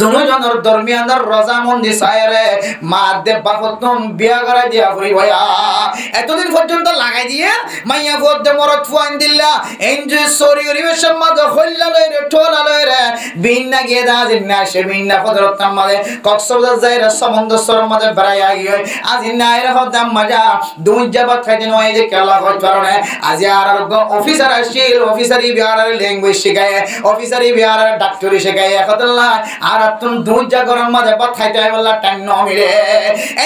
দুজনের দরমিয়ানের রজামন্দি সায়রে মা দেব বাপতন বিয়া করে দিয়া ফুরি ভাইয়া এতদিন পর্যন্ত লাগাই দিয়ে মাইয়া ফোদ্দে মরত ফুয়ান দিল্লা এনজয় সরি পরিবেশের মাঝে হইলা লইরে ঠোলা লইরে বিন্না গিয়ে দা জিন্না সে বিন্না ফদরতাম মাঝে কক্সবাজার যাইরে সমুদ্রের মাঝে বেড়াইয়া গিয়ে আজ নাইরে হদাম মজা দুই জাবাত খাইতে নয় যে কেলা হইত পারনে আজ আর অফিসার আসছিল অফিসারি বিহারের ল্যাঙ্গুয়েজ শেখায় অফিসারি বিহারের ডাক্তারি শেখায় একদল্লা আর তুম দুইটা গরম মাঝে ভাত খাইতে হয় বললা টাইম ন মিলে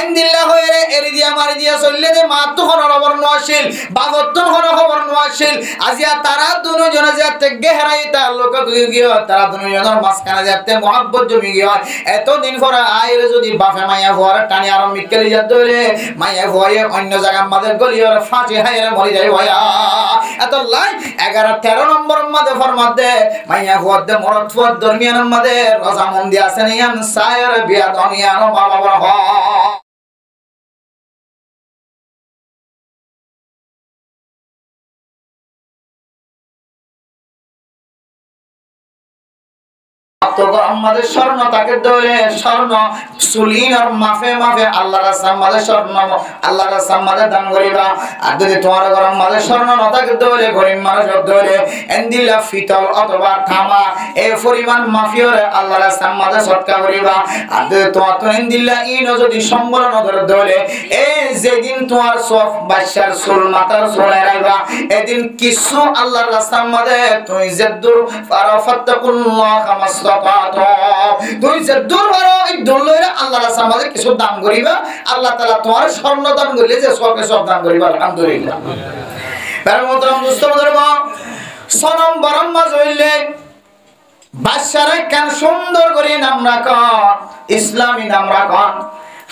এন্দিল্লা হয়ে রে এরি দিয়া মারি দিয়া চললে যে মা তো কোনো খবর নোয়াছিল বাগতন কোনো খবর নোয়াছিল আজিয়া তারা দুজনে যাতে গেহরাই তার লোক গিয়ে তারা দুজনের মাঝখানে যাতে মহাব্বত জমি গিয়ে এতদিন পরে আইরে যদি বাপে মাইয়া ভরে টানি আর মিকেলি যা ধরে মাইয়া ভয়ে অন্য জায়গার মাঝে গলিয়ে ফাঁসি হাইরে মরি যায় ভয়া এত লাই 11-13 নম্বর মাঝে ফরমাতে মাইয়া ভরে মরত ফুয়ার দরমিয়ানের মাঝে রজা মন্দি আছেন ইয়ান সায়র বিয়া দুনিয়ানো বাবা বাবা তো আমাদের স্বর্ণ তাকে ধরে স্বর্ণ সুলিন আর মাফে মাফে আল্লাহর সামনে স্বর্ণ আল্লাহর সামনে দান করিবা আর যদি তোমার গরম মাঝে স্বর্ণ না থাকে ধরে গরিব মানুষ ধরে এন্দিলা ফিতল অথবা তামা এই পরিমাণ মাফিয়রে আল্লাহর সামনে সৎকার করিবা আর যদি তোমার তো এন্দিলা ইনো যদি সম্বল না ধরে এই যেদিন তোমার সব বাদশার চুল মাথার চুলে রাখবা এদিন কিছু আল্লাহর সামনে তুমি যদ্দুর ফারাফাত্তাকুল্লাহ কামাসতা তুই যে দুর্বারো এই দলইরা আল্লাহর সামনে কিছু দান করিবা আল্লাহ তাআলা তোমার স্বর্ণ দান করলে যে সব দান করিবা আলহামদুলিল্লাহ পরমতরম দোস্ত বন্ধুগণ সনম বরম্মা হইলে বাদশারে কেন সুন্দর করে নাম রাখা ইসলামী নাম রাখা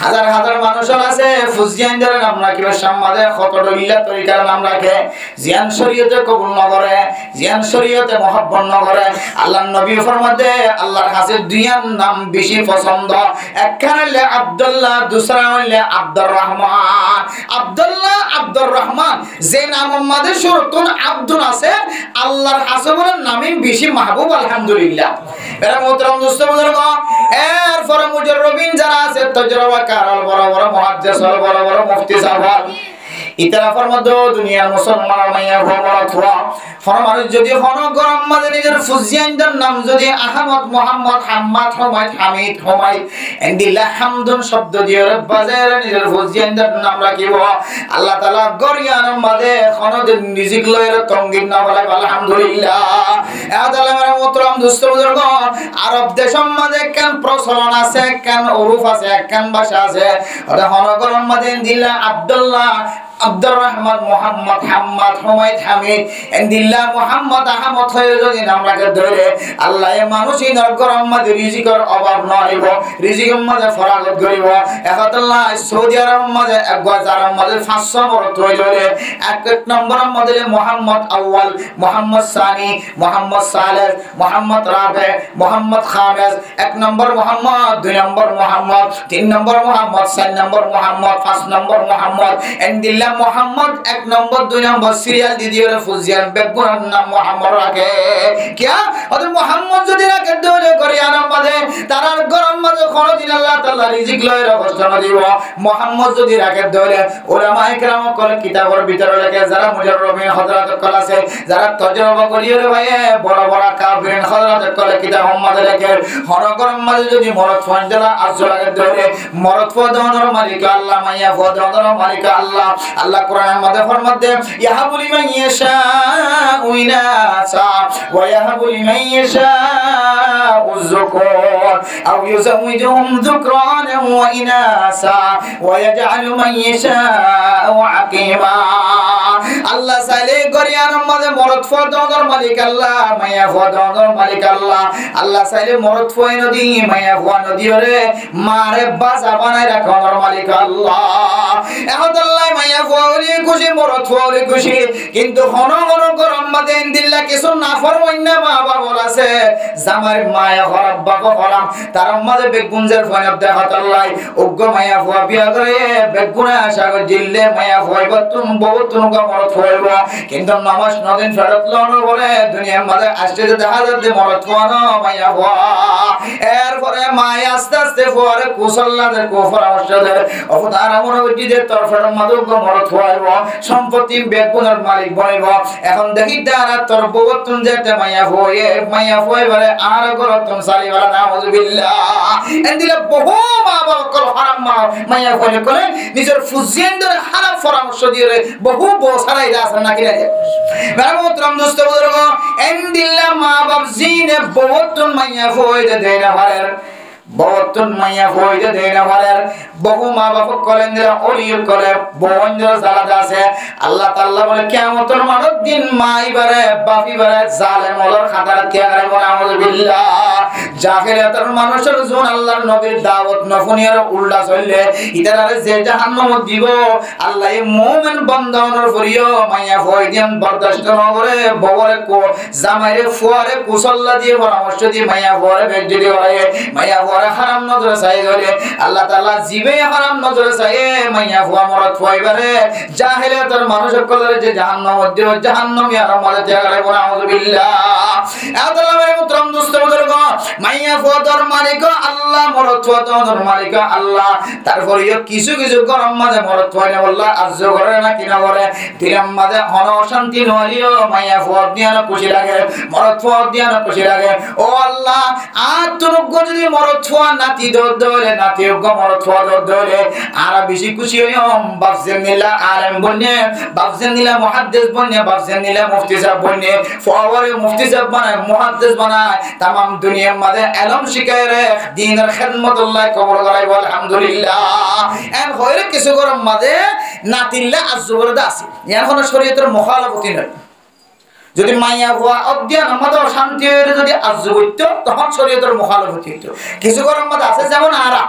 হাজার হাজার মানুষ আছে ফুজিয়ানদের নাম রাখিবে সামনে কতডলিলা তরিকার নাম রাখে জিয়ান শরীয়তে কবুল না করে জিয়ান শরীয়তে মহব্বত না করে আল্লাহর নবী ফরমাতে আল্লাহর কাছে দুইয়ার নাম বেশি পছন্দ একখানে হলো আব্দুল্লাহ দুসরা হলো আব্দুর রহমান আব্দুল্লাহ আব্দুর রহমান যে নামের মধ্যে শুরুতুন আব্দুন আছে আল্লাহর কাছে বলে নামই বেশি মাহবুব আলহামদুলিল্লাহ এরা মোহতারাম দোস্ত বুজুর্গণ এরপরে মুজাররবিন যারা আছে তাজরবা কারল বড় বড় মুহাদ্দিস বড় বড় মুফতি সাহেব ইতারাফের মধ্যে দুনিয়ার মুসলমান মাইয়া ভোমরা থোয়া ফরমার যদি হন গরম মাঝে নিজের ফুজিয়ানদের নাম যদি আহমদ মোহাম্মদ হাম্মাদ হুমায়দ হামিদ হুমায়দ এন্দিল্লাহ হামদুন শব্দ দিয়ে বাজারে নিজের ফুজিয়ানদের নাম রাখিব আল্লাহ তাআলা গরিয়ানের মাঝে খনদের নিজিক লয়ের তঙ্গিন না বলে আলহামদুলিল্লাহ আদালামের মোহতরম দোস্ত বুজুর্গণ আরব দেশের মাঝে কেন প্রচলন আছে কেন উরুফ আছে কেন ভাষা আছে ওটা হন গরম মাঝে এন্দিল্লাহ আব্দুল্লাহ আব্দুর রহমান মোহাম্মদ হাম্মাদ হুমায়দ হামিদ এন্দিল্লাহ মোহাম্মদ আহমদ হয়ে যদি নাম রাখে ধরে আল্লাহ মানুষই নরগরম মাঝে রিজিকের অভাব নহিব রিজিকের মাঝে ফরাগত করিব একতাল্লাহ সৌদি আরব মাঝে এক গজার মাঝে 500 বড় তৈরি এক নম্বরের মাঝে মোহাম্মদ আউয়াল মোহাম্মদ সানি মোহাম্মদ সালেহ মোহাম্মদ রাবে মোহাম্মদ খামেস এক নম্বর মোহাম্মদ দুই নম্বর মোহাম্মদ তিন নম্বর মোহাম্মদ চার নম্বর মোহাম্মদ 5 নম্বর মোহাম্মদ এন্দিল্লাহ মোহাম্মদ এক নম্বর দুই নম্বর সিরিয়াল দ্বিতীয় ফুজিয়ান বেগুনার নাম মোহাম্মদ রাখে কিয়া ওদের মোহাম্মদ যদি রাখে দৌড়ে করে আরাম বাদে তারার গরম মাঝে কোনদিন আল্লাহ তাআলা রিজিক লয়ের অবস্থা দিব মোহাম্মদ যদি রাখে দৌড়ে ওলামা ইকরাম করে কিতাবের ভিতরে লেখে যারা মুজাররবিন হযরত কল আছে যারা তজরবা করিয়ে রে ভাই বড় বড় কাফিরিন হযরত কল কিতাব মাঝে লেখে হন গরম মাঝে যদি মরদ ফান্ডলা আজ লাগে দৌড়ে মরদ ফদনের মালিক আল্লাহ মাইয়া ফদনের মালিক আল্লাহ আল্লাহ কোরআনের মধ্যে ফরমাতে ইয়াহাবু লিমান ইয়াশাউ ইনাসা ওয়া ইয়াহাবু লিমান ইয়াশাউ যুকুর আও ইউযাওয়িজুহুম যুকরানা ওয়া ইনাসা ওয়া ইয়াজআলু মান ইয়াশাউ আকীমা আল্লাহ চাইলে গরিয়ানের মধ্যে মরদ ফদনের মালিক আল্লাহ মাইয়া ফদনের মালিক আল্লাহ আল্লাহ চাইলে মরদ ফয় নদী মাইয়া ফয় নদী রে মারে বাজা বানায় রাখার মালিক আল্লাহ এখন আল্লাহ মাইয়া ফওলি খুশি মরদ ফওলি খুশি কিন্তু ঘন ঘন গরম মাঝে ইনদিল্লাহ কিছু নাফরমান্না মা বাবা আছে জামার মায়া খরাব বাবা খরাম তার মাঝে বেগুনজের ফয়নাব দেখাত আল্লাহ উগ্র মায়া ফুয়া বিয়া করে বেগুনা সাগর জিল্লে মায়া ফুয়াইব তুমি বহুত তুমি মরত ফুয়াইব কিন্তু নামাজ নদিন ফেরত লনো বলে দুনিয়ার মাঝে আসতে দেখা যাচ্ছে মরত ফুয়ানো মায়া ফুয়া এরপরে মায় আস্তে আস্তে ফুয়ারে কুসল্লাদের কুপরামর্শদের অবতার আমার ওইটিদের তরফের মাঝে উগ্র মরত ফুয়াইব সম্পত্তি বেগুনের মালিক বনিব এখন দেখি তারা তোর বহুত তুমি যেতে মায়া ফুয়াইবারে আর গরতন সালিবালা নাউযুবিল্লাহ এন্দিলে বহু মা বাবা কল হারাম মায়া ফুয়াইলে করে নিজের ফুজিয়েন্দের হারাম পরামর্শ দিয়ে বহু বসারাই রাসন না কিনে মেরামতরাম দোস্ত বুজুর্গ এন্দিল্লা মা বাপ জিনে বহুত মায়া ফুয়াইতে দেয় না ভারের বহুতন মাইয়া ফয়দে দেনা ভালের বহু মা বাপ করেন যারা ওলিয়ত করে বন্ধুরা জালাদ আছে আল্লাহ তাআলা বলে কিয়ামতের মাঠের দিন মাইবারে বাপিবারে জালেম ওলর খাতার ত্যাগরে বনাউযু বিল্লাহ জাহিলিয়াতের মানুষের জোন আল্লাহর নবীর দাওয়াত নফুনিয়ার উল্টা চললে ইতারে যে জাহান্নাম দিব আল্লাহ এই মুমিন বান্দাওনের ফরিও মাইয়া ফয়দিন বরদাশত করে ববরে কো জামাইরে ফুয়ারে কুসল্লা দিয়ে পরামর্শ দিয়ে মাইয়া ফুয়ারে বেজ্জি দিয়ে মাইয়া হারাম নজরে চাই ধরে আল্লাহ তাআলা জিবে হারাম নজরে চাই মাইয়া ফুয়া মরত ফুয়াইবারে জাহিলিয়াতের মানুষ সকলের যে জাহান্নাম মধ্যে জাহান্নামী আর মাঝে ত্যাগরে বনাউযু বিল্লাহ আল্লাহর মুতরাম দোস্ত বুজুর্গ মাইয়া ফুয়া তোর মালিক আল্লাহ মরত ফুয়া তোর মালিক আল্লাহ তারপরে কিছু কিছু গরম মাঝে মরত ফুয়াইনা আল্লাহ আজ্জ করে না কিনা করে দিলাম মাঝে হন শান্তি নলিও মাইয়া ফুয়া দিয়া না খুশি লাগে মরত ফুয়া দিয়া না খুশি লাগে ও আল্লাহ আর তোর যদি মরত ছোয়া নাতি দরে নাতি মরত ছোয়া দরে আর বেশি খুশি হইম বাপজে নিলা আলেম বনে বাপজে নিলা মুহাদ্দিস বনে বাপজে নিলা মুফতি সাহেব বনে ফওয়ারে মুফতি সাহেব বানায় মুহাদ্দিস বানায় तमाम দুনিয়ার মধ্যে ইলম শিখায় রে দ্বীনের খিদমত আল্লাহ কবুল করাই বল আলহামদুলিল্লাহ এন হইরে কিছু গরম মধ্যে নাতিল্লা আজবরদা আছে এখন শরীয়তের মুখালাফতি নয় যদি মাইয়া ফুয়া অজ্ঞান আমাদের শান্তি হয়ে যদি আজ্জ করতো তখন শরীয়তের মুখালাফতি হইতো কিছু গরম মধ্যে আছে যেমন আরা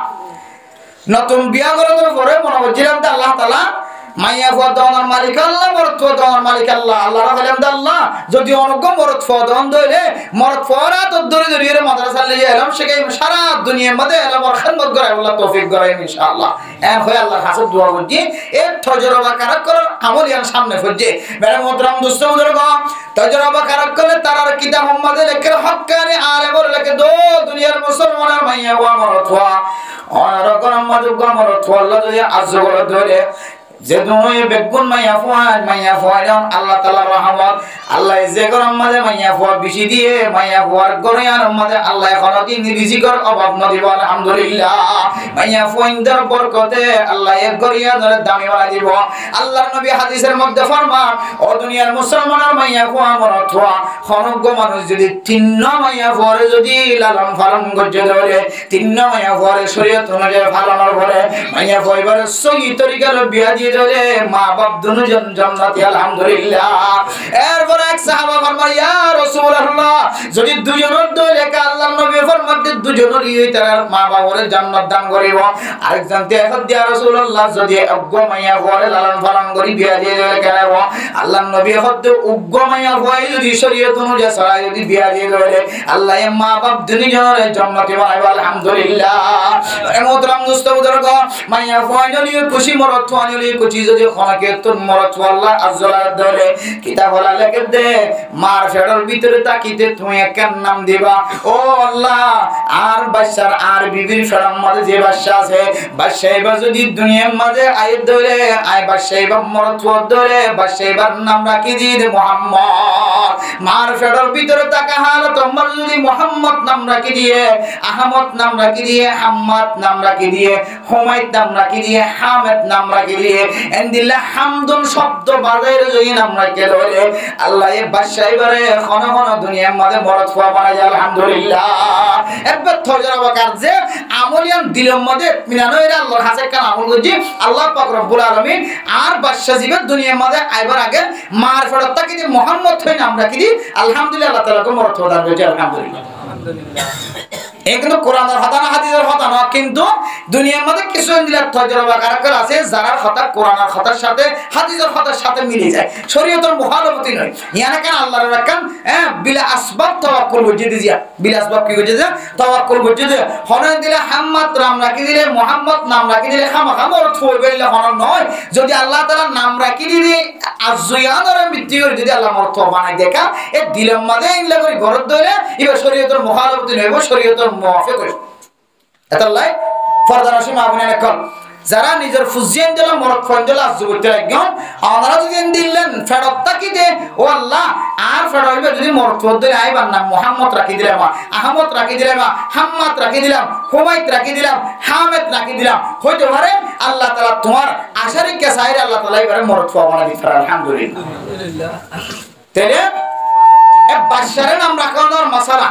নতুন বিয়া করার পরে মনে করছিলাম যে আল্লাহ তাআলা মাইয়া ফুয়া দওয়ার মালিক আল্লাহ মরত ফুয়া দওয়ার মালিক আল্লাহ আল্লাহ রাখলেন আল্লাহ যদি অনগ্য মরত ফুয়া দওয়ান দইলে মরত ফুয়ারা তো ধরে ধরে মাদ্রাসা লিয়ে এলাম সেখানে সারা দুনিয়ার মধ্যে এলামর খিদমত করে আল্লাহ তৌফিক করেন ইনশাআল্লাহ এর হয়ে আল্লাহর কাছে দোয়া করছি এই তজরবা কারক করার আমলিয়ান সামনে ফুজে মেরে মোহতরম দোস্ত বুজুর্গ তজরবা কারক করে তারার কিতাব মুহাম্মদে লেখে হক্কানি আলেমর লেখে দো দুনিয়ার মুসলমানের মাইয়া ফুয়া মরত ফুয়া আর গরম মাদুগ মরত ফুয়া আল্লাহ যদি আজ্জ করে ধরে যে দুই বেগুন মাইয়া ফুয়া আল্লাহ তাআলার রহমত আল্লাহ যে গরম মাঝে মাইয়া ফুয়া বেশি দিয়ে মাইয়া ফুয়ার গরিয়ার মাঝে আল্লাহ কোনদিন রিজিকের অভাব ন দিব আলহামদুলিল্লাহ মাইয়া ফুয়াইন্দার বরকতে আল্লাহ এক গরিয়ার দামি বানাই দিব আল্লাহর নবী হাদিসের মধ্যে ফরমান ও দুনিয়ার মুসলমানের মাইয়া ফুয়া মরত ফুয়া খনজ্ঞ মানুষ যদি তিন মাইয়া ফুয়ারে যদি লালন পালন করতে ধরে তিন মাইয়া ফুয়ারে শরীয়ত অনুযায়ী পালনের পরে মাইয়া ফুয়াইবারে সহি তরিকার বিয়া দিয়ে ধরে মা বাপ দুজন জান্নাতি আলহামদুলিল্লাহ এরপর এক সাহাবা ফরমায় ইয়া রাসূলুল্লাহ যদি দুজনের দলে আল্লাহর নবী ফরমাতে দুজনেরই তার মা বাবার জান্নাত দান করিব আরেকজন তে এখন ইয়া রাসূলুল্লাহ যদি অজ্ঞ মাইয়া ঘরে লালন পালন করি বিয়া দিয়ে দিলে কেনব আল্লাহর নবী হতে অজ্ঞ মাইয়া হয় যদি শরীয়ত অনুযায়ী সরাই যদি বিয়া দিয়ে দিলে আল্লাহ মা বাপ দুজনের জান্নাতি বানাইব আলহামদুলিল্লাহ মুহতারাম দোস্ত বুজুর্গ মাইয়া ফাইনালি খুশি মরত ফাইনালি খুশি যদি খনাকে তোর মরত আল্লাহ আজ্জাল ধরে কিতাব বলা লেখে দে মার ফেডার ভিতরে তাকিতে তুমি কেন নাম দিবা ও আল্লাহ আর বাদশার আর বিবির ফেরার মধ্যে যে বাদশা আছে বাদশা এবার যদি দুনিয়ার মাঝে আয় ধরে আয় বাদশা এবার মরত ধরে বাদশা এবার নাম রাখি দিয়ে মুহাম্মদ মার ফেডার ভিতরে তাকা হাল তোমার যদি মুহাম্মদ নাম রাখি দিয়ে আহমদ নাম রাখি দিয়ে হাম্মাদ নাম রাখি দিয়ে হুমায়দ নাম রাখি দিয়ে হামেদ নাম রাখি দিয়ে এন্দিল্লাহ হামদুন শব্দ বাজাইরে যদি নাম রাখি ধরে আল্লাহ এই বাদশা এবারে খন খন দুনিয়ার মধ্যে মরত ফুয়া বানাই আলহামদুলিল্লাহ একবার থজরা ওয়াকার যে আমলিয়ান দিলের মধ্যে মিনানো এর আল্লাহর কাছে কান আমল করছি আল্লাহ পাক রব্বুল আলামিন আর বাদশা জীবের দুনিয়ার মধ্যে আইবার আগে মার ফেরত তাকে যে মুহাম্মদ হই নাম রাখি দি আলহামদুলিল্লাহ আল্লাহ তাআলা কো মরত ফুয়া দান করছি আলহামদুলিল্লাহ এই কিন্তু কোরআনের কথা না হাদিসের কথা না, কিন্তু দুনিয়ার মধ্যে কিছু দিলে তজরবা কারকর আছে যারা কথা কোরআনের কথার সাথে হাদিসের কথার সাথে মিলে যায়, শরীয়তের মুখালফতি নয়। ইয়ানে কেন আল্লাহর রাখান বিলা আসবাব তাওয়াক্কুল বুঝে দিয়া, বিলা আসবাব কি বুঝে দিয়া তাওয়াক্কুল বুঝে দিয়া। হনে দিলে হাম্মাদ নাম রাখি দিলে, মুহাম্মদ নাম রাখি দিলে খামাখা মরত হই বললে হন নয়। যদি আল্লাহ তাআলা নাম রাখি দিলে আযয়ানের মৃত্যু করে যদি আল্লাহ মরত বানাই দেখা এ দিলের মধ্যে ইনলা করে গরদ ধরে ইবা শরীয়তের মুখালফতি নয়, শরীয়তের মুওয়াফিক হয়। এতাল্লাই ফরদান সীমা আপনি কল যারা নিজের ফুজিয়ান দিলা মরক ফঞ্জল আজুবতে একজন আমরা যদি দিলেন ফেরতটা কি দে ও আল্লাহ আর ফেরত যদি মরক ফঞ্জল আইবার নাম মুহাম্মদ রাখি দিলাম, আহমদ রাখি দিলাম, হাম্মাদ রাখি দিলাম, হুমায়ত রাখি দিলাম, হামেদ রাখি দিলাম, হইতে পারে আল্লাহ তাআলা তোমার আশারি কে সাইরে আল্লাহ তাআলা এবারে মরক ফওয়ানা দিতে পারে। আলহামদুলিল্লাহ। তাহলে এ বাদশার নাম রাখানোর মাসালা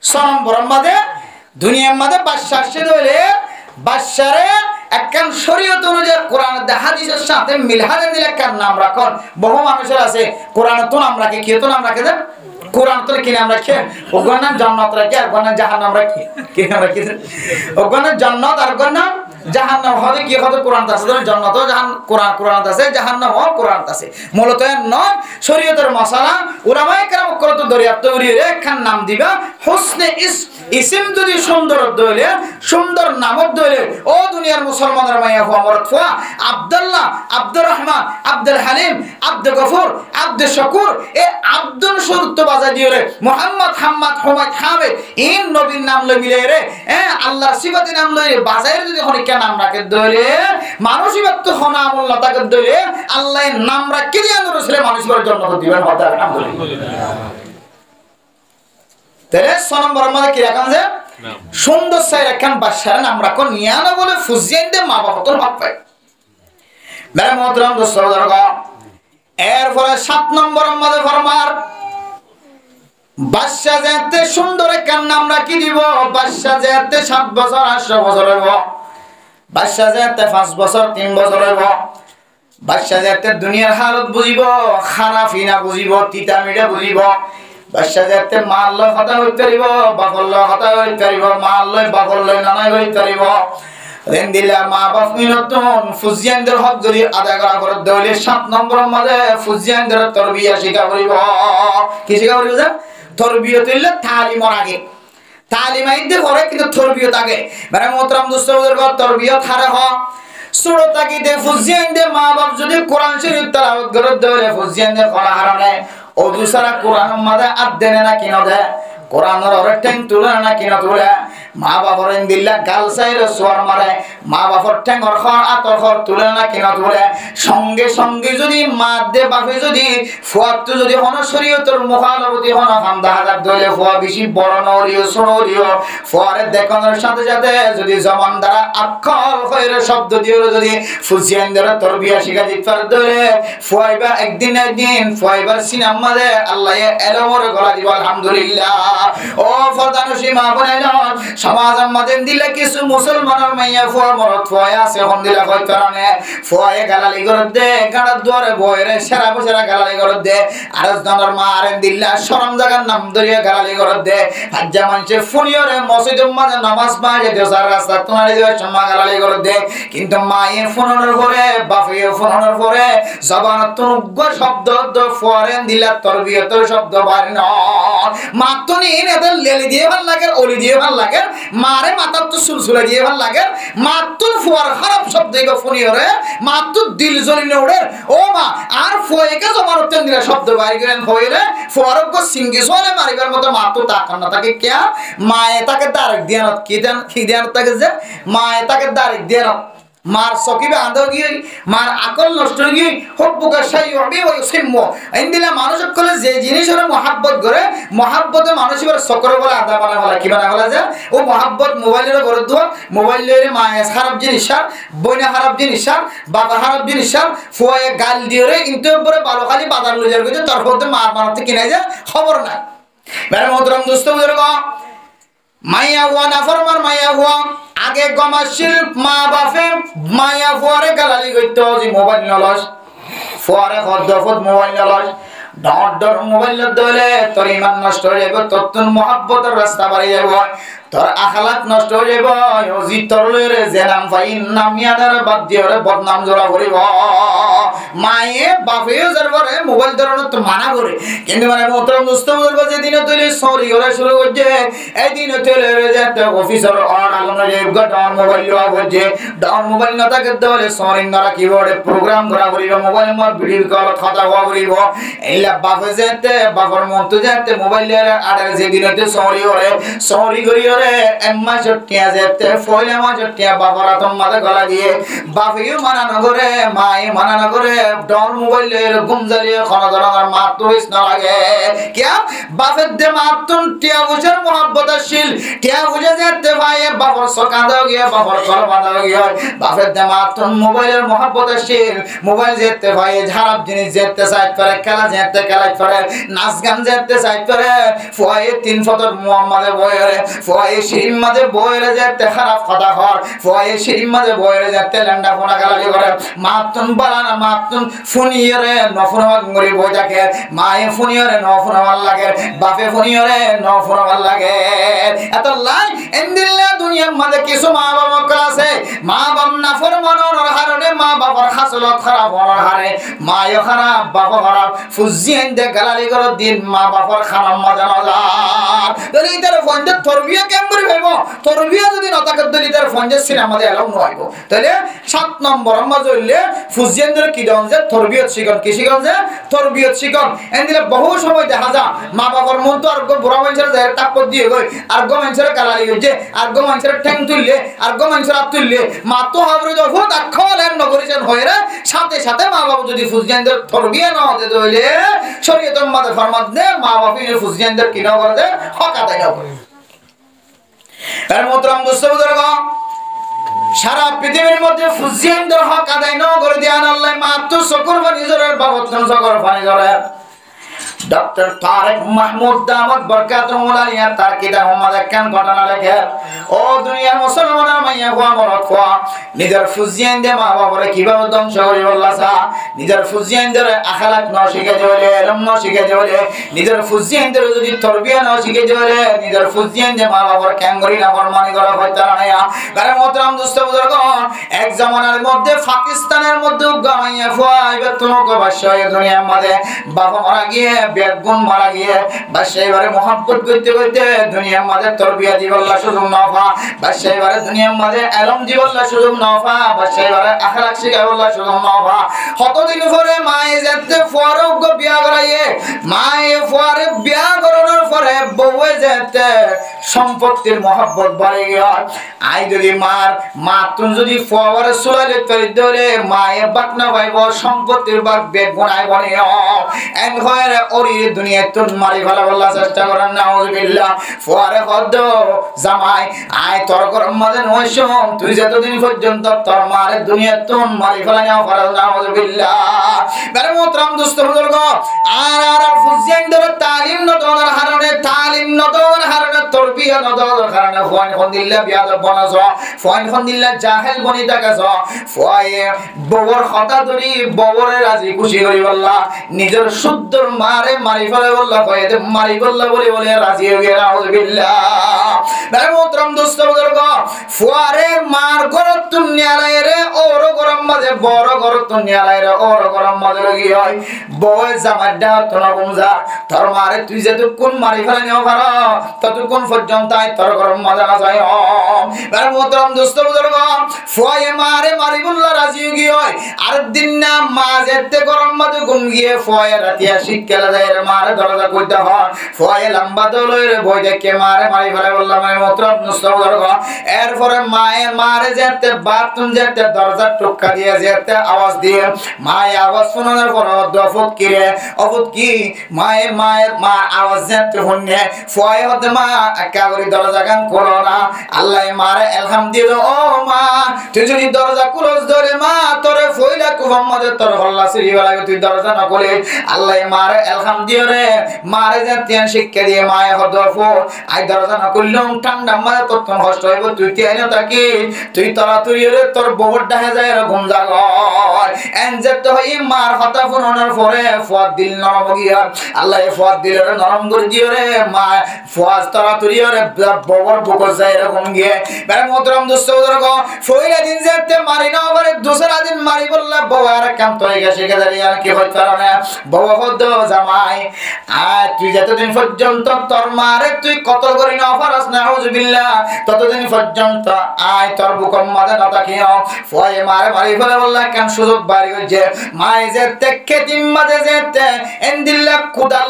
সনম বরমাদে দুনিয়ার মধ্যে বাদশাহ সে হইলে বাদশারে একখান শরীয়ত অনুযায়ী কোরআন হাদিসের সাথে মিলহারে দিলে একখান নাম রাখন। বহু মানুষের আছে কোরআন তো নাম রাখে, কি তো নাম রাখে দেন কোরআন তো কি নাম রাখে, ওগর নাম জান্নাত রাখে আর ওগর নাম জাহান্নাম রাখে, কি নাম রাখে ওগর নাম জান্নাত আর ওগর নাম জাহান্নাম। হবে কি হবে কোরআন আছে জান্নাত ও কোরআন আছে, জাহান্নাম ও কোরআন আছে। মূলত নয় শরীয়তের মশালা উলামায়ে কেরাম কত দরিয়াপ্ত উড়িয়ে একখান নাম দিবা হুসনে ইসিম যদি সুন্দর দইলে সুন্দর নামক দইলে ও দুনিয়ার মুসলমানের মাইয়া হওয়া মরত ফুয়া আব্দুল্লাহ, আব্দুর রহমান, আব্দুল হালিম, আব্দুল গফুর, আব্দুল শকুর এ আব্দুল শুরুত বাজাই দিয়ে রে মুহাম্মদ, হাম্মাদ, হুমায়দ, হামেদ ইন নবীর নাম লই মিলে রে আল্লাহর সিফাতি নাম লই বাজাইর যদি হনিকা নাম রাখে দইলে মানুষ ইবাত তো হনা আমল না তাকে দইলে আল্লাহ নাম রাখে দিয়ে রাসূল মানুষের জন্য দিবেন হতা। আলহামদুলিল্লাহ। তাহলে সনম বরমাদে কি রাখান যে সুন্দর সাই রাখান বাদশার নাম রাখো নিয়ানো বলে ফুজিয়ান দে মা বাবা তোর হক পায়। মেরে মোহতরম দোস্তরগণ এরপরে 7 নম্বর মধ্যে ফরমার বাদশা যেতে সুন্দর একখান নাম রাখি দিব। বাদশা যেতে 7 বছর 8 বছর হইব, বাদশা যেতে 5 বছর 3 বছর হইব, বাদশা যেতে দুনিয়ার হালত বুঝিব, খানা ফিনা বুঝিব, তিতা মিঠা বুঝিব, বাদশা যেতে মাল লয় কথা হইতে পারিব, বাপর লয় কথা হইতে পারিব, মাল লয় বাপর লয় নানাই হইতে পারিব। রেন্দিলা মা বাপ মিনতুন ফুজিয়ানদের হক যদি আদায় করা করে দইলে 7 নম্বরের মধ্যে ফুজিয়ানদের তরবিয়া শিক্ষা করিব। কি শিক্ষা করিব যে তরবিয়ত হইলে তালিমর আগে তালিম আইতে করে কিন্তু তরবিয়ত আগে। মানে মোহতরম দোস্তদের ঘর তরবিয়ত হারে হ ছোট থাকিতে ফুজিয়ানদের মা বাপ যদি কোরআন শরীফ তেলাওয়াত করে দইলে ফুজিয়ানদের করা হারানে ও দুসারা কোরআন মাঝে আদেনে না কিনো দে কোরআনের ওরে ঠ্যাং তুলে না কিনো তুলে মা বাবার দিল্লা গাল সাইরে সোয়ার মারে মা বাবার ঠ্যাঙর খর আতর খর তুলে না কিনো তুলে সঙ্গে সঙ্গে যদি মা দে বাপে যদি ফুয়াত যদি হন শরীয়তের মুখালফতি হন হামদা হাজার দইলে ফুয়া বেশি বড় নরিও সরিও ফুয়ারে দেখানোর সাথে সাথে যদি জমান দ্বারা আক্ষর হইরে শব্দ দিয়ে যদি ফুজিয়ান দ্বারা তরবিয়া শিখা দিতে পারে দইলে ফুয়াইবা একদিন ফুয়াইবার সিনাম মাঝে আল্লাহ এলমরে গলা দিব। আলহামদুলিল্লাহ। ও ফরদানুসী মা বোনেরা সমাজের মাঝে দিলে কিছু মুসলমানের মাইয়া ফুয়া মরত ফুয়া আছে হন দিলা কই কারণে ফুয়ায়ে গালালি করে দে গাড়ার দুয়ারে বইরে সেরা বসেরা গালালি করে দে আর জনের মা আরেন দিল্লা শরম জায়গার নাম ধরিয়া গালালি করে দে হাজ্জা মানুষে ফুনিয়রে মসজিদের মাঝে নামাজ পড়ে দেসার রাস্তা তোমারে যাওয়ার সময় গালালি করে দে কিন্তু মায়ের ফোনের পরে বাপের ফোনের পরে জবান তুগ্গ শব্দ ফুয়ারেন দিলা তরবিয়তের শব্দ বাইর ন মাতনি এদের লেলি দিয়ে ভাল লাগে ওলি দিয়ে ভাল লাগে মারে মাথার তো সুলসুলা দিয়ে ভাল লাগে মাতুর ফুয়ার খারাপ শব্দ এগো ফুনিয়রে মাতুর দিল জ্বলি নড়ে ও মা আর ফুয়াকে জমানতে দিলা শব্দ বাইর করেন হইরে ফুয়ারক সিঙ্গি সোলে মারিবার মতো মাতুর তাকান না তাকে কে মায়ে তাকে ডাইরেক্ট দিয়ানত কি দিয়ানত তাকে যে মায়ে তাকে ডাইরেক্ট দিয়ানত মার সকিবে আদো গিয়ে মার আকল নষ্ট গিয়ে হব্বুকা শাই হবে ওই সিম্ম ইন্দিলা মানুষ কলে যে জিনিসের মহাব্বত করে মহাব্বতে মানুষের সকর বলে আদা বানা বলা কি বানা বলা যায় ও মহাব্বত মোবাইলের করে দোয়া মোবাইলের মায়ের খারাপ জিনিস আর বইনা খারাপ জিনিস আর বাবা খারাপ জিনিস আর ফুয়ায়ে গাল দিয়ে রে কিন্তু পরে ভালো খালি বাজার লইজার কইতে তার হতে মার বানাতে কিনা যায় খবর নাই। মেরে মোহতরম দোস্ত বুজুর্গ মাইয়া হুয়া নাফরমান মাইয়া হুয়া আগে গমাশিল মা বাপে মাইয়া ফুয়ারে গালালি করতে যে মোবাইল নলস ফুয়ারে হদ্দফত মোবাইল নলস ডর ডর মোবাইল দলে তোর ইমান নষ্ট হয়ে যাবে তোর মহব্বতের রাস্তা বাড়ি যাব তোর আখলাক নষ্ট হয়ে যাব ওজি তোর লরে জেনাম ফাইন নামিয়াদার বাদ দিয়ে বদনাম জোড়া করিব মায়ে বাপেও যারবারে মোবাইল ধরানো তো মানা করে কিন্তু মানে মোহতরম দোস্ত বুজুর্গ যেদিন তুলি সরি করে শুরু করছে এই দিন তুলে যেতে অফিসার অন আগুন যে ডাউন মোবাইল লওয়া হচ্ছে ডাউন মোবাইল না থাকে তাহলে সরি না কিবোর্ডে প্রোগ্রাম করা করিব মোবাইল মোর ভিডিও কল কথা হওয়া করিব এইলা বাপে যেতে বাপর মন তো যেতে মোবাইলের আড়ে যেদিন তুই সরি করি রে এম্মা চটিয়া যেতে ফয়লা মা চটিয়া বাপরা তোর মাথা গলা দিয়ে বাপেও মানা না করে মাই মানা না করে ডাউন মোবাইলের গুম জ্বালিয়ে খানা ধরার মাত তো ইস না লাগে क्या বাপের দে মাতুন টিয়া বুঝার মোহাব্বতশীল টিয়া বুঝে যেতে ভাই বাপর সকাঁদা গিয়া বাপর কল বাঁধা গিয়া বাপের দে মাতুন মোবাইলের মোহাব্বতশীল মোবাইল যেতে ভাই ঝাড়াপ জিনিস যেতে সাইড করে খেলা যেতে খেলা করে নাচ গান যেতে সাইড করে ফুয়ায়ে তিন ফতর মুহাম্মাদে বইরে ফুয়ায়ে শিরিম মাঝে বইরে যেতে খারাপ কথা হর ফুয়ায়ে শিরিম মাঝে বইরে যেতে ল্যান্ডা ফোনা গালালি করে মাতুন বালানা মাতুন ফুনিয়রে নফরমান গরি বই থাকে মায়ে ফুনিয়রে নফরমান লাগে বাপে ফুনিয়রে নফরমান লাগে এত লাই এন্দিল্লা দুনিয়ার মাঝে কিছু মা বাবা আছে মা বাপ নাফরমানোর হারনে মা বাবার খাসলত খারাপ হওয়ার হারে মায়ও খারাপ বাবা খারাপ ফুজিয়েন দে গালালি করে দিন মা বাবার খানার মাঝে না যায় তাহলে ইতার ফঞ্জে তরবিয়া কেমন করে ভাইব তরবিয়া যদি নতাকে দিলে ইতার ফঞ্জে সিনেমা দিয়ে এলাও নয় তাহলে 7 নম্বর মাঝে হইলে ফুজিয়েন দে কি দাও যে তরবিয়ত শিখন কি শিখন যে তরবিয়ত শিখন এন্দিলে বহু সময় দেখা যা মা বাবার মন তো আর বুড়া মানুষের যায় টাপ্পর দিয়ে গই আর গো মানুষের গালালি হইছে আর গো মানুষের ঠ্যাং তুললে আর গো মানুষের হাত তুললে মা তো হাবরে যখন আক্ষলেন নগরিছেন হয়রে সাথে সাথে মা বাবা যদি ফুজিয়ানদের তরবিয়া না হতে দইলে শরীয়তের মাঝে ফরমান দে মা বাবা ফুজিয়ানদের কি না করে দে হক আদায় না করে এর মোহতরম দোস্ত বুজুর্গ সারা পৃথিবীর মধ্যে ফুজিয়ানদের হক আদায় না করে দেন আল্লাহ মাত্র শুকর বানি জোরের বাবত শুকর বানি জোরে ডক্টর তারেক মাহমুদ দামত বরকাতুহুল আলিয়া তার কিতাব আমাদের কেন ঘটনা লেখে ও দুনিয়ার মুসলমানের মাইয়া কোয়া মরত কোয়া নিজের ফুজিয়ান দে মা বাবারে কিভাবে ধ্বংস করি বললাসা নিজের ফুজিয়ান দে আখলাক ন শিখে যাবে এলম ন শিখে যাবে নিজের ফুজিয়ান দে যদি তরবিয়া ন শিখে যাবে নিজের ফুজিয়ান দে মা বাবার কেন করি না ফরমানি করা হইতা না কারণ মোহতরম দোস্ত বুজুর্গ এক জামানার মধ্যে পাকিস্তানের মধ্যে গামাইয়া কোয়া এবার তোমাকে বাদশাহ দুনিয়ার মধ্যে বাবা মারা গিয়ে বেগুন মারা গিয়ে বাদশাহ এবারে মোহাব্বত করতে করতে দুনিয়ার মাঝে তরবিয়া দিবল্লা সুযোগ নফা বাদশাহ এবারে দুনিয়ার মাঝে এলম দিবল্লা সুযোগ নফা বাদশাহ এবারে আখলাক শিখাবল্লা সুযোগ নফা কতদিন পরে মায়ে যেতে ফরক বিয়া করাইয়ে মায়ে ফরে বিয়া করানোর পরে বউয়ে যেতে সম্পত্তির মোহাব্বত বাড়ে গিয়া আই যদি মা তুন যদি ফরে সুলাইলে তরি ধরে মায়ে বাক না পাইব সম্পত্তির বাক বেগুন আই বনে এন হয় ওরি দুনিয়া তুন মারি ভালো বললা চেষ্টা করেন নাউজুবিল্লাহ ফরে হদ জামাই আয় তোর গরম মাঝে নয়সম তুই যতদিন পর্যন্ত তোর মারে দুনিয়া তুন মারি ফেলা নাও ফরে নাউজুবিল্লাহ বেরে মোহতরম দোস্ত বুজুর্গ আর ফুজিয়ান ধরে তালিম নদর হারনে তালিম নদর হারনে তরবিয়া নদর হারনে ফোন দিল্লা বিয়াদ বনাজ ফোন দিল্লা জাহেল বনি টাকাছ ফয়ে ববর কথা ধরি ববরে রাজি খুশি করি বললা নিজের শুদ্ধর মারে মারি ফেলে বললা কয়েতে মারি বললা বলে রাজি হয়ে গেল নাউজুবিল্লাহ বেরে মোহতরম দোস্ত বুজুর্গ ফুয়ারে মার গরত তুনিয়ালাই রে ওর গরম মাঝে বড় গরত তুনিয়ালাই রে ওর গরম মাঝে লাগি হয় বয় জামাডা তোর কমজা তোর মারে তুই যতক্ষণ মারি ফেলে নিও পারো ততক্ষণ পর্যন্ত তোর গরম মাঝে না যায় বেরে মোহতরম দোস্ত বুজুর্গ ফুয়ায়ে মারে মারি বললা রাজি হয়ে হয় আর দিন না মা যেতে গরম মাঝে ঘুম গিয়ে ফুয়ায়ে রাতিয়া শিক্ষা যায় রে মারে দরজা কইতে হয় ফুয়ায়ে লম্বা দলই রে বই দেখে মারে মারি ফেলে বললা মানে মোহতরম দোস্ত বুজুর্গ এরপরে মারে যেতে বাথরুম যেতে দরজা টুকা দিয়ে যেতে আওয়াজ দিয়ে মায়ে আওয়াজ শোনানোর পর দফত কিরে অফত কি মায়ের মা আওয়াজ যেতে শুনে ফুয়ায়ে হতে মা একা করে দরজা গান করো না আল্লাহ মারে এলহাম দিল ও মা তুই যদি দরজা ক্লোজ ধরে মা তোরে ফইলা কুফার মধ্যে তোর হল্লা সিরি লাগে তুই দরজা না খুলে আল্লাহ মারে এলহাম দিও রে মারে যে তিয়ান শিক্ষা দিয়ে মায়ে হদফো আই দরজা না খুললাম ঠান্ডা মারে তোর তখন কষ্ট হইব তুই তিয়ানো থাকি তুই তরাতুরি রে তোর বউর ডাহে যায় এরকম জাগর এনজে তো হই মার কথা ফোনানোর পরে ফুয়াদ দিল নরম গিয়া আল্লাহ ফুয়াদ দিল রে নরম করে দিও রে মা ফুয়াদ তরাতুরি রে বউর বুক যায় এরকম গিয়ে বের মোহতরম দোস্ত বুজুর্গ ফইলা দিন যেতে মারি না করে দুসরা দিন মারি বললা বউ আর কাম তো গেছে গেদারি আর কি হইত পারে না বউ হদ জামাই আর তুই যতদিন পর্যন্ত তোর মারে তুই কতল করি না ফারাস নাউজুবিল্লাহ ততদিন পর্যন্ত আয় তোর বুকম মাঝে না তাকিও ফয়ে মারে মারি ফেলে বললা কেন সুযোগ বাড়ি হইছে মাই যেতে কেতিম মাঝে যেতে এন্দিল্লা কুদাল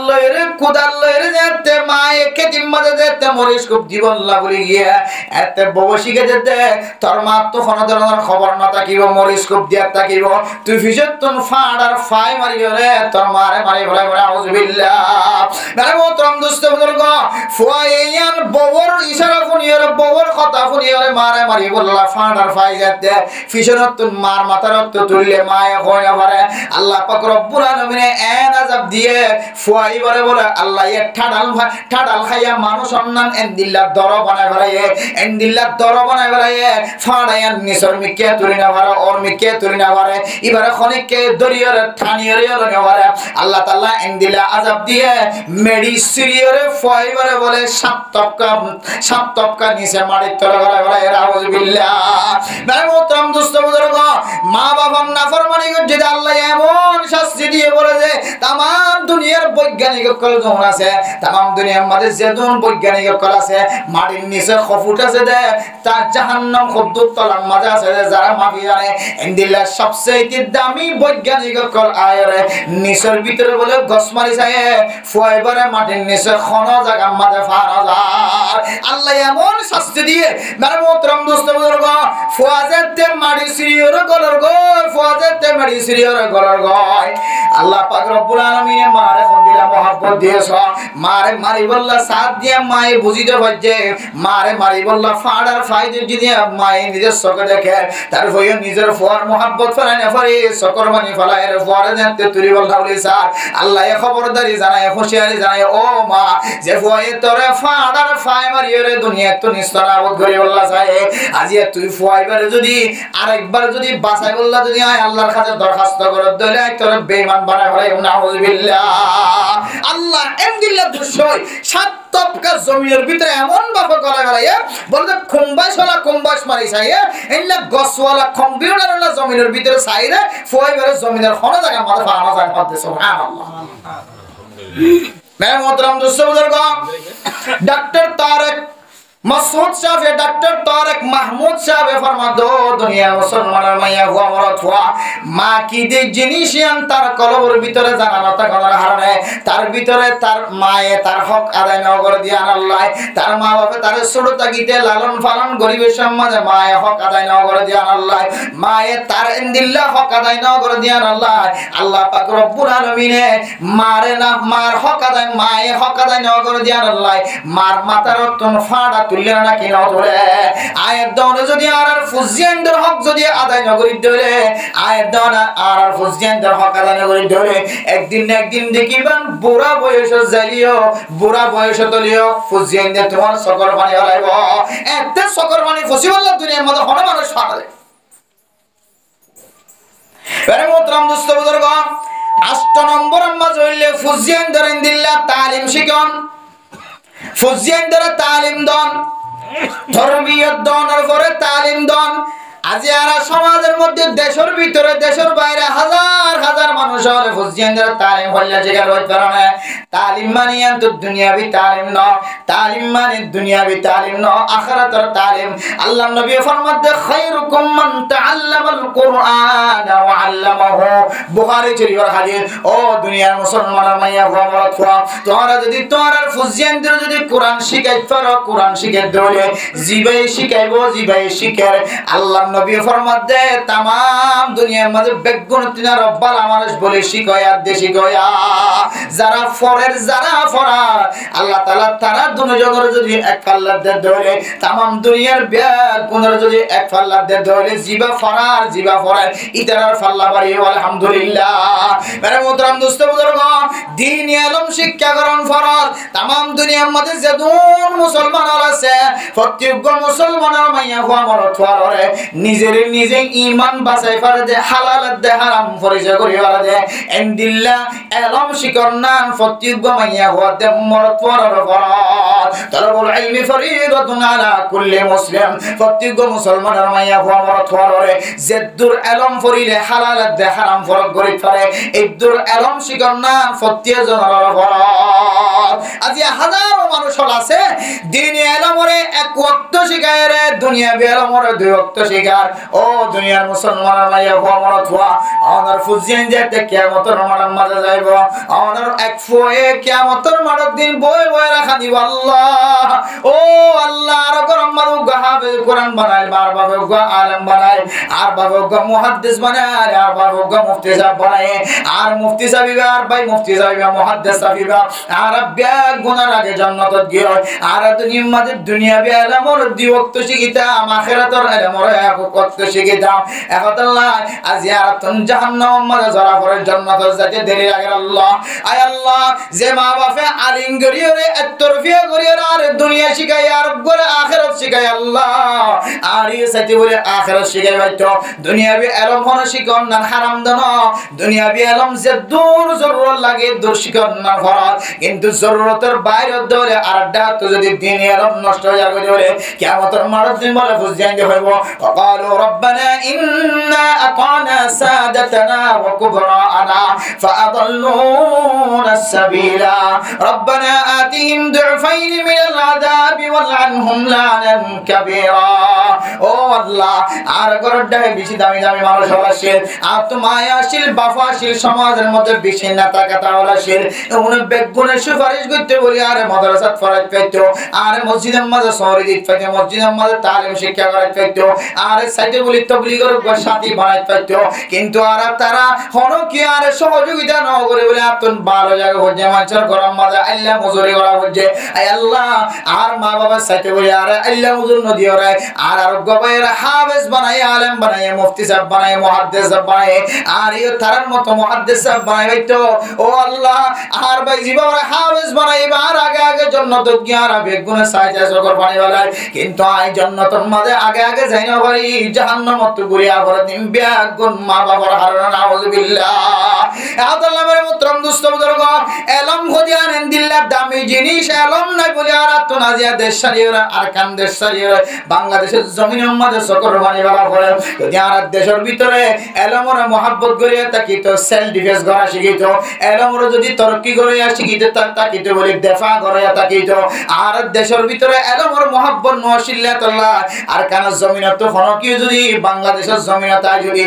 লইরে যেতে মাই কেতিম মাঝে যেতে মরিস খুব জীবনলা বলি গিয়া এতে বউ শিখে যেতে তোর মা তো কোনো ধরনের খবর না তাকিব মরিস খুব দিয়া তাকিব তুই ফিসত তুন ফাড়ার ফাই মারিও রে তোর মারে মারি ফেলে বলে আউযুবিল্লাহ মানে মোহতরম দোস্ত বুজুর্গ ফুয়াইয়ান বউর ইশারা শুনিয়রে বউর কথা শুনিয়রে মারে মারি বললা ফাড়ার ফাই যেতে ফিসনত তুন মার মাথার তো তুললে মায়ে কইয়া পারে আল্লাহ পাক রব্বুল আলামিন এন আযাব দিয়ে ফুয়াই বলে বলে আল্লাহ এ ঠাডাল খাইয়া মানুষ অন্নান এন্দিল্লা দর বানায় ফেলায়ে এন্দিল্লা দর বানায় ফেলায়ে ফাড়ায়ান নিসর মিকে তুলি না পারে ওর মিকে তুলি না পারে এবারে খনিককে দরিয়রে থানিয়রে লনে পারে আল্লাহ তাআলা এন্দিল্লা আযাব দিয়ে মেডি সিরিয়রে ফুয়াই বলে সাত তপকা নিচে মাটির তলে গলা রাউযুবিল্লাহ মানে মোহতরম দোস্ত বুজুর্গ মা বাবার নাফরমানি করতে আল্লাহ এমন শাস্তি দিয়ে বলে যে तमाम দুনিয়ার বৈজ্ঞানিক কল যখন আছে तमाम দুনিয়ার মধ্যে যেজন বৈজ্ঞানিক কল আছে মাটির নিচে খফুট আছে দে তার জাহান্নাম খদ্দুত তলার মাঝে আছে যারা মাফি জানে ইনদিল্লাহ সবচেয়ে দামি বৈজ্ঞানিক কল আয়রে নিচের ভিতরে বলে গসমারি চায় ফুয়াইবারে মাটির নিচে খন জায়গা মাঝে ফারাজার আল্লাহ এমন শাস্তি দিয়ে মানে মোহতরম দোস্ত বুজুর্গ ফুয়াজেতে মাটি সিরিয়র গলর গয় ফুয়াজেতে মাটি সিরিয়র গলর গয় আল্লাহ পাক রব্বুল আলামিন মারে ফোন দিলা মোহাব্বত দিয়েছ মারে মারি বললা সাথ দিয়া মায়ে বুঝিতে পারছে মারে মারি বললা ফাড়ার ফাইদে যদি মায়ে নিজের চোখে দেখে তার হয়ে নিজের ফুয়ার মোহাব্বত ফেলাই না পারে চকর বানি ফেলাই এর ফুয়ারে জানতে তুলি বললা বলি স্যার আল্লাহ খবরদারি জানায় হুঁশিয়ারি জানায় ও মা যে ফুয়ায়ে তোরে ফাড়ার ফাই মারিয়ে দুনিয়া তো নিস্তরাবত করে বললা চায় আজি তুই ফুয়াইবারে যদি আরেকবার যদি বাঁচাই বললা যদি আল্লাহর কাছে দরখাস্ত করে দলে তোর বেঈমান বানায় ফেলাই নাউযুবিল্লাহ আল্লাহ এমদিল্লাহ দুশয় সাত তপকা জমিনের ভিতরে এমন বাপ গলা গলাইয়া বলতে কুম্বাস মারি চাইয়া এন্লা গছওয়ালা কম্পিউটারওয়ালা জমিনের ভিতরে চাইরে ফুয়াইবারে জমিনের কোনো জায়গা মাথা ফানা যায় মধ্যে সুবহানাল্লাহ मैं मोहतरम दोस्तों बुजुर्ग डॉक्टर तारक मसूद साहब डॉक्टर तारक महमूद साहब फरमा दो दुनिया मुसलमान माया हुआ मरत हुआ माँ की दे जिनिशियान तार कलबर ভিতরে জানানোটা করার কারণে তার ভিতরে তার মায়ে তার হক আদায় না করে দিয়ান আল্লাহ তার মা বাবা তার ছোট তাগিতে লালন পালন গরিবের সমাজে মায়ে হক আদায় না করে দিয়ান আল্লাহ মায়ে তার ইনদিল্লাহ হক আদায় না করে দিয়ান আল্লাহ আল্লাহ পাক রব্বুল আলামিন মারে না মার হক আদায় মায়ে হক আদায় না করে দিয়ান আল্লাহ মার মাথার রতন ফাড়া তুললে না কি না ধরে আয়ের দনে যদি আর ফুজিয়ানদের হক যদি আদায় না করি ধরে আয়ের দনে আর ফুজিয়ানদের হক আদায় না করি ধরে একদিন না একদিন দেখিবেন বুড়া বয়স জালিও বুড়া বয়স তলিও ফুজিয়ানদের তোমার সকর পানি হলাইব এত সকর পানি ফসিবল্লা দুনিয়ার মধ্যে হন মানুষ পাগলে আরে মোহতরম দোস্ত বুজুর্গ 8 নম্বর আম্মা জইলে ফুজিয়ানদের ইনদিল্লাহ তালিম শিখন ফুজিয়ানদের তালিম দন ধর্মীয় দনের পরে তালিম দন আজি আর সমাজের মধ্যে দেশের ভিতরে দেশের বাইরে হাজার হাজার মানুষ হলে ফুজিয়ানদের তালিম হইলা জিগার হইতে পারে না তালিম মানে তো দুনিয়াবি তালিম ন তালিম মানে দুনিয়াবি তালিম ন আখিরাতের তালিম আল্লাহ নবী ফরমাতে খায়রুকুম মান তাআল্লামাল কুরআন ওয়া আল্লামাহু বুখারী শরীফের হাদিস ও দুনিয়ার মুসলমানের মাইয়া গমরত হওয়া তোমরা যদি তোমরা ফুজিয়ানদের যদি কোরআন শিখাইতে পারো কোরআন শিখাইতে হলে জিবাই শিখাইবো জিবাই শিখার আল্লাহ নবী ফরমাত দে तमाम দুনিয়ার মাঝে বেগুন তিনা রব্বাল মানুষ বলে শিখায়া দে শিখায়া যারা ফরের যারা ফরা আল্লাহ তাআলা তারা দুনিয়ার যদি এক পাল্লা দে ধরে तमाम দুনিয়ার বেগুনের যদি এক পাল্লা দে ধরে জিবা ফরার ইতারার পাল্লা বাড়ি আলহামদুলিল্লাহ মেরে মোহতারাম দোস্ত বুজুর্গ দ্বীন ইলম শিক্ষা গ্রহণ ফরজ तमाम দুনিয়ার মধ্যে যেদুন মুসলমান আছে প্রত্যেক মুসলমানের মাইয়া হওয়া মরত হওয়ারে নিজের নিজে ঈমান বাঁচাই পারে যে হালাল দে হারাম পরিচয় করি পারে যে ইনদিল্লাহ ইলম শিকরনা প্রত্যেক মাইয়া হওয়া দে মরত হওয়ার ফরজ তলবুল ইলমি ফরিদাতুন আলা কুল্লি মুসলিম প্রত্যেক মুসলমানের মাইয়া হওয়া মরত হওয়ারে যেদুর ইলম পড়িলে হালাল দে হারাম ফরক করি পারে ইদুর ইলম শিকরনা প্রত্যেক জনের ফরজ আজি হাজারো মানুষ আছে দ্বীন ইলমরে এক ওয়াক্ত শিখায় রে দুনিয়া ইলমরে দুই ওয়াক্ত শিখার ও দুনিয়ার মুসলমানের মাইয়া মরত হওয়া আমার ফুজিন যেতে কিয়ামতের মাঝে যাইব আমার এক ফয়ে কিয়ামতের মাঠের দিন বই বই রাখা দিব আল্লাহ ও আল্লাহ আর গরম মারু হাফেজ কোরআন বানাই আর বাবা গো আলেম বানাই আর বাবা গো মুহাদ্দিস বানাই আর বাবা গো মুফতি সাহেব বানাই আর মুফতি সাহেব আর ভাই মুফতি সাহেব মুহাদ্দিস সাহেব আর ব্যাগ গুনার আগে জান্নাত গিয়ে আর দুনিয়ার মাঝে দুনিয়াবি ইলমর দুই ওয়াক্ত শিখিতাম আখিরাতের ইলমর এক ওয়াক্ত শিখিতাম আল্লাহ আজিয়ারাতুন জাহান্নাম মাঝে যারা পরে জান্নাত যাতে দেরি লাগে আল্লাহ আয় আল্লাহ যে মা বাপে আলিম গরিয়ে রে তরফিয়া গরিয়ে আর দুনিয়া শিখায় আর গরে আখিরাত শিখায় আল্লাহ আর এই সাথে বলে আখিরাত শিখায় হয়তো দুনিয়াবি ইলম হন শিখন না হারাম দান দুনিয়াবি ইলম যে দূর জরুরত লাগে দূর শিখন না ফরজ কিন্তু জরুরতের বাইরে দলে আরডা তো যদি দ্বীন ইলম নষ্ট হয়ে যাবে বলে কিয়ামতের মাঠে দিন বলে বুঝিয়ে দিয়ে হইব ওয়াকালু রব্বানা ইন্না আতানা সাদাতানা ওয়া কুবরানা ফাআদাল্লুনা السبيلا ربنا آتهم ضعفين من العذاب والعنهم لعنا كبيرا ও আল্লাহ আর গরডা বেশি দামি দামি মানুষ হলাছিল আত্মায়াশীল বাফাশীল সমাজের মধ্যে বেশি নেতা কথা হলাছিল উনি বেগুনের সুপারিশ করতে বলি আর মাদ্রাসাত ফরজ পেতো আর মসজিদের মাঝে শহরে দিত পেতো মসজিদের মাঝে তালিম শিক্ষা করাত পেতো আর সাইডে বলি তাবলীগের সাথী বানাইত পেতো কিন্তু আর তারা হন কি আর সহযোগিতা না করে বলে আপন ভালো জায়গা হচ্ছে মানুষের গরম মাঝে আল্লাহ মজুরি করা হচ্ছে আয় আল্লাহ আর মা বাবার সাথে বলি আর আল্লাহ মজুর নদী ওরাই আর গবাইর হাফেজ বানাই আলেম বানাই মুফতি সাহেব বানাই মুহাদ্দিস সাহেব বানাই আর এই তারার মতো মুহাদ্দিস সাহেব বানাই হইতো ও আল্লাহ আর ভাই জীবন হাফেজ বানাই আর আগে আগে জান্নাত গিয়ারা বেগুনে সাইজা জগর বানাইবালাই কিন্তু আই জান্নাতের মাঝে আগে আগে যাই না পারি জাহান্নামত গুরিয়া করে দিন বেগুন মা বাবার হারানা নাউযুবিল্লাহ আল্লাহ মেরে মুহতারাম দোস্ত বুজুর্গ ইলম খোঁজানেন দিল্লাহ দামি জিনিস ইলম নাই বলে আর তো নাজিয়া দেশ সারিয়রা আর কান দেশ সারিয়রা বাংলাদেশের জমিনের মাঝে সকর বানাইবালা করে যদি আর দেশের ভিতরে ইলমর মহব্বত করিয়া তাকিত সেলফ ডিফেন্স করা শিখিত ইলমর যদি তরক্কি করিয়া শিখিত তাকিত বলে দফা করিয়া তাকিত আর দেশের ভিতরে ইলমর মহব্বত নওশিল্লাহ আল্লাহ আর কান জমিনত ফনকি যদি বাংলাদেশের জমিনতা যদি